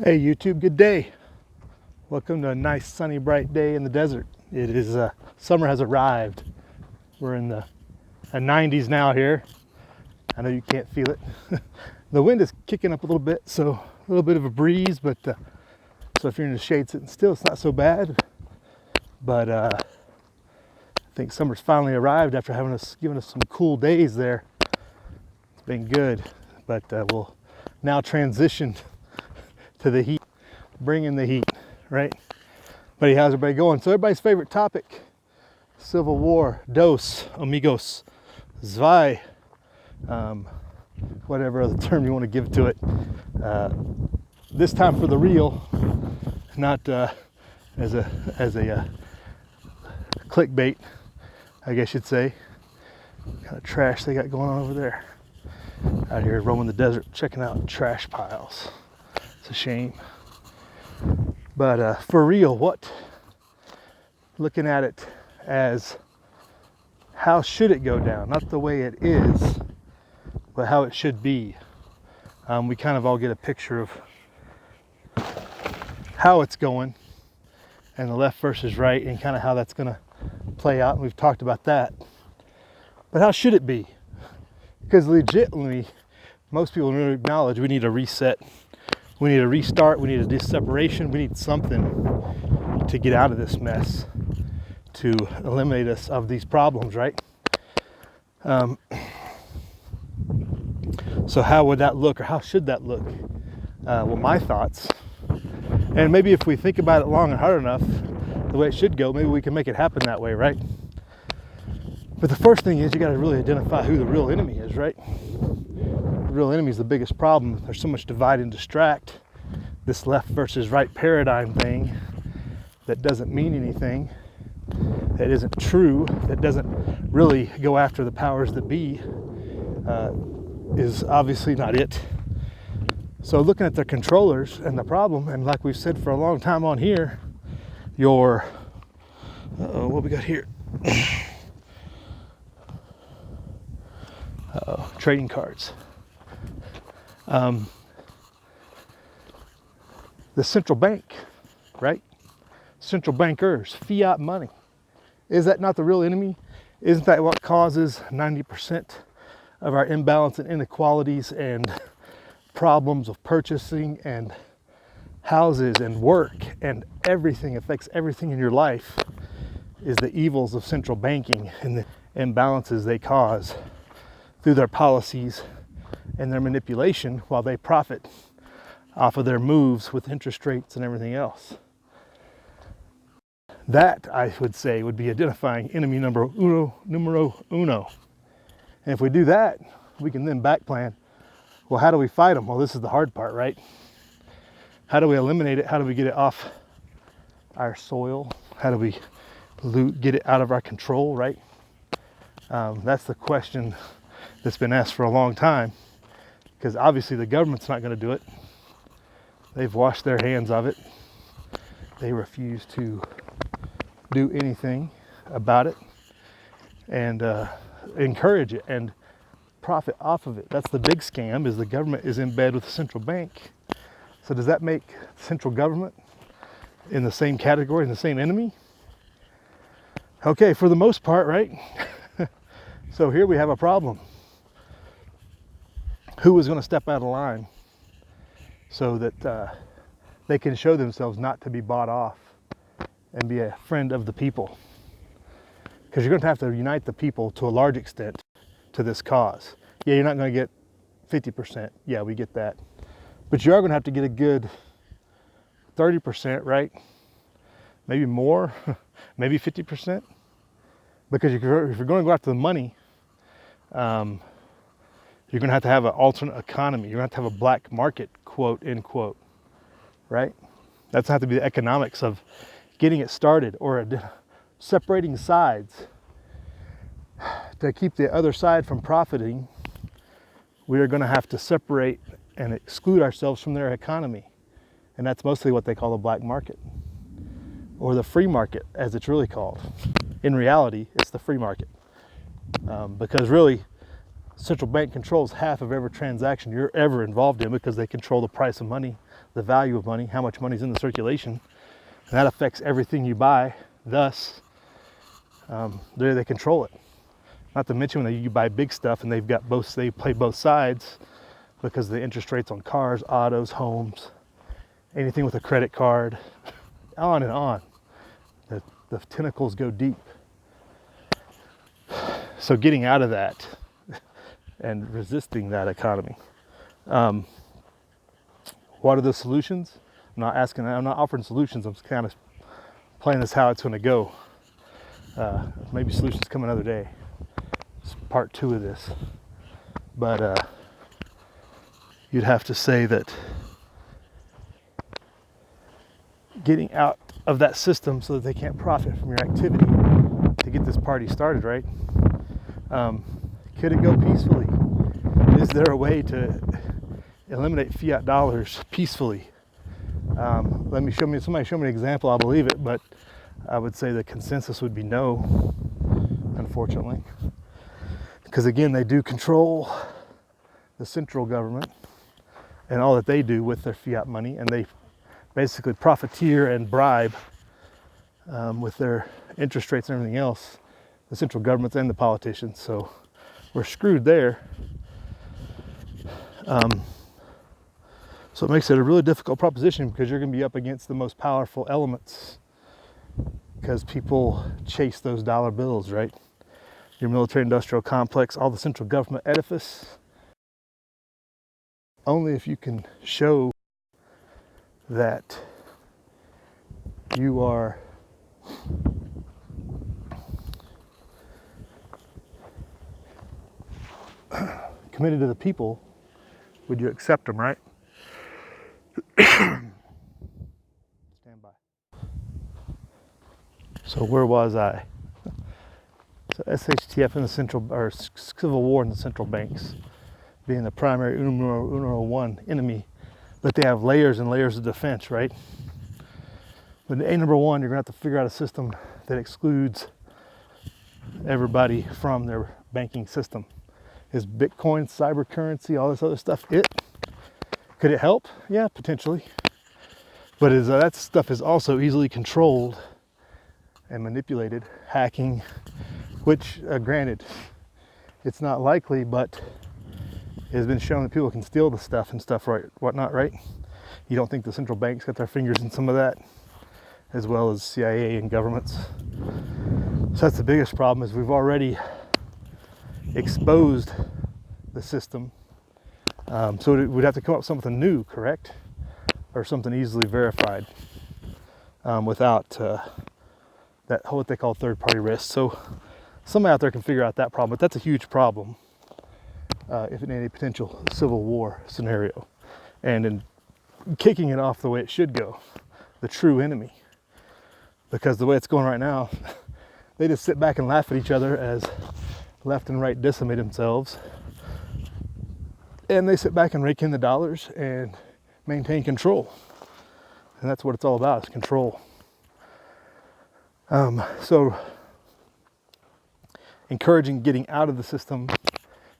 Hey YouTube, good day. Welcome to a nice sunny bright day in the desert. It is summer has arrived. We're in the 90s now here. I know you can't feel it. The wind is kicking up a little bit, so a little bit of a breeze, but so if you're in the shade sitting still, it's not so bad. But I think summer's finally arrived after giving us some cool days there. It's been good, but we'll now transition to the heat, bring in the heat, right? But how's everybody going? So everybody's favorite topic, Civil War, dos, amigos, zwei, whatever other term you want to give to it. This time for the real, not as a clickbait, I guess you'd say. What kind of trash they got going on over there. Out here roaming the desert, checking out trash piles. It's a shame. But for real, looking at it as how should it go down? Not the way it is, but how it should be. We kind of all get a picture of how it's going and the left versus right and kind of how that's going to play out. And we've talked about that. But how should it be? Because legitimately, most people really acknowledge we need a reset. We need a restart. We need a dis-separation. We need something to get out of this mess, to eliminate us of these problems, right? So how would that look, or how should that look? Well, my thoughts, and maybe if we think about it long and hard enough, the way it should go, maybe we can make it happen that way, right? But the first thing is you got to really identify who the real enemy is, right? The real enemy is the biggest problem. There's so much divide and distract, this left versus right paradigm thing that doesn't mean anything, that isn't true, that doesn't really go after the powers that be, is obviously not it. So looking at the controllers and the problem, and like we've said for a long time on here, what we got here? Trading cards. The central bank, right? Central bankers, fiat money. Is that not the real enemy? Isn't that what causes 90% of our imbalance and inequalities and problems of purchasing and houses and work and everything, affects everything in your life, is the evils of central banking and the imbalances they cause through their policies and their manipulation while they profit off of their moves with interest rates and everything else. That, I would say, would be identifying enemy numero uno. And if we do that, we can then back plan, well, how do we fight them? Well, this is the hard part, right? How do we eliminate it? How do we get it off our soil? How do we get it out of our control, right? That's the question that's been asked for a long time, because obviously the government's not going to do it. They've washed their hands of it. They refuse to do anything about it and encourage it and profit off of it. That's the big scam, is the government is in bed with the central bank. So does that make central government in the same category, in the same enemy? Okay, for the most part, right? So here we have a problem. Who is going to step out of line so that they can show themselves not to be bought off and be a friend of the people? Because you're going to have to unite the people to a large extent to this cause. Yeah, you're not going to get 50%. Yeah, we get that. But you are going to have to get a good 30%, right? Maybe more, maybe 50%. Because if you're going to go after the money, you're going to have an alternate economy. You're going to have a black market, quote, end quote, right? That's going to have to be the economics of getting it started, or separating sides. To keep the other side from profiting, we are going to have to separate and exclude ourselves from their economy. And that's mostly what they call the black market, or the free market, as it's really called. In reality, it's the free market. Because really, central bank controls half of every transaction you're ever involved in, because they control the price of money, the value of money, how much money's in the circulation, and that affects everything you buy. Thus, they control it. Not to mention when you buy big stuff and they play both sides because of the interest rates on cars, autos, homes, anything with a credit card, on and on. The tentacles go deep. So getting out of that and resisting that economy. What are the solutions? I'm not offering solutions. I'm just kind of playing this how it's going to go. Maybe solutions come another day. It's part 2 of this. But you'd have to say that getting out of that system so that they can't profit from your activity to get this party started, right? Could it go peacefully? Is there a way to eliminate fiat dollars peacefully? Somebody show me an example, I'll believe it, but I would say the consensus would be no, unfortunately. Because again, they do control the central government and all that they do with their fiat money, and they basically profiteer and bribe with their interest rates and everything else, the central governments and the politicians. So we're screwed there. So it makes it a really difficult proposition because you're going to be up against the most powerful elements because people chase those dollar bills, right? Your military industrial complex, all the central government edifice. Only if you can show that you are committed to the people would you accept them, right? Stand by. So where was I? So SHTF in the civil war in the central banks being the primary numero one enemy, but they have layers and layers of defense, right? But number one, you're gonna have to figure out a system that excludes everybody from their banking system. Is Bitcoin, cyber currency, all this other stuff it? Could it help? Yeah, potentially. But that stuff is also easily controlled and manipulated, hacking, which granted, it's not likely, but it has been shown that people can steal the stuff and stuff, right? Whatnot, right? You don't think the central banks got their fingers in some of that, as well as CIA and governments? So that's the biggest problem, is we've already exposed the system. So we'd have to come up with something new, correct? Or something easily verified without that what they call third-party risk. So somebody out there can figure out that problem, but that's a huge problem if in any potential civil war scenario. And in kicking it off the way it should go, the true enemy. Because the way it's going right now, they just sit back and laugh at each other as left and right decimate themselves. And they sit back and rake in the dollars and maintain control. And that's what it's all about, is control. So encouraging getting out of the system,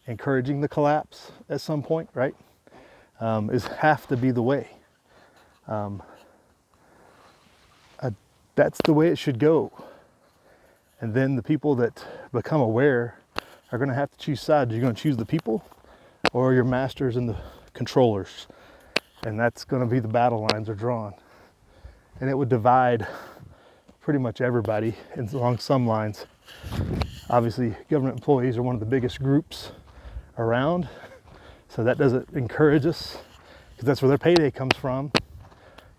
encouraging the collapse at some point, right, is have to be the way. That's the way it should go. And then the people that become aware are going to have to choose sides. You're going to choose the people or your masters and the controllers. And that's going to be the battle lines are drawn. And it would divide pretty much everybody along some lines. Obviously, government employees are one of the biggest groups around. So that doesn't encourage us, because that's where their payday comes from.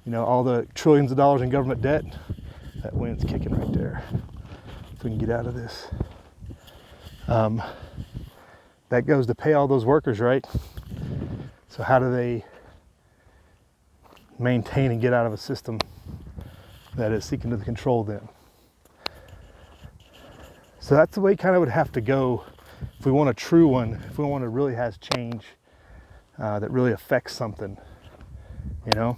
You know, all the trillions of dollars in government debt, that wind's kicking right there. So we can get out of this. That goes to pay all those workers, right? So how do they maintain and get out of a system that is seeking to control them? So that's the way it kind of would have to go if we want a true one, if we want to really has change that really affects something, you know?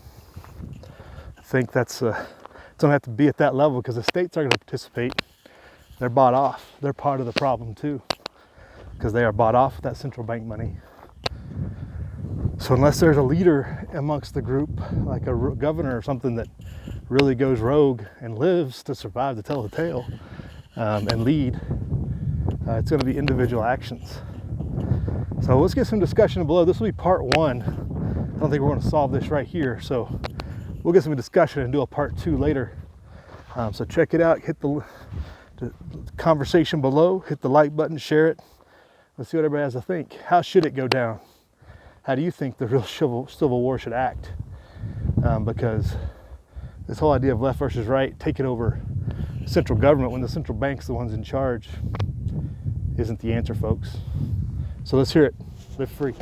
I think it's going to have to be at that level, because the states are going to participate. They're bought off. They're part of the problem too, because they are bought off with that central bank money. So unless there's a leader amongst the group, like a governor or something that really goes rogue and lives to survive to tell the tale and lead, it's going to be individual actions. So let's get some discussion below. This will be part 1. I don't think we're going to solve this right here. So we'll get some discussion and do a part 2 later. So check it out. Hit the conversation below. Hit the like button. Share it. Let's see what everybody has to think. How should it go down? How do you think the real civil war should act? Because this whole idea of left versus right, taking over central government when the central bank's the ones in charge, isn't the answer, folks. So let's hear it. Live free.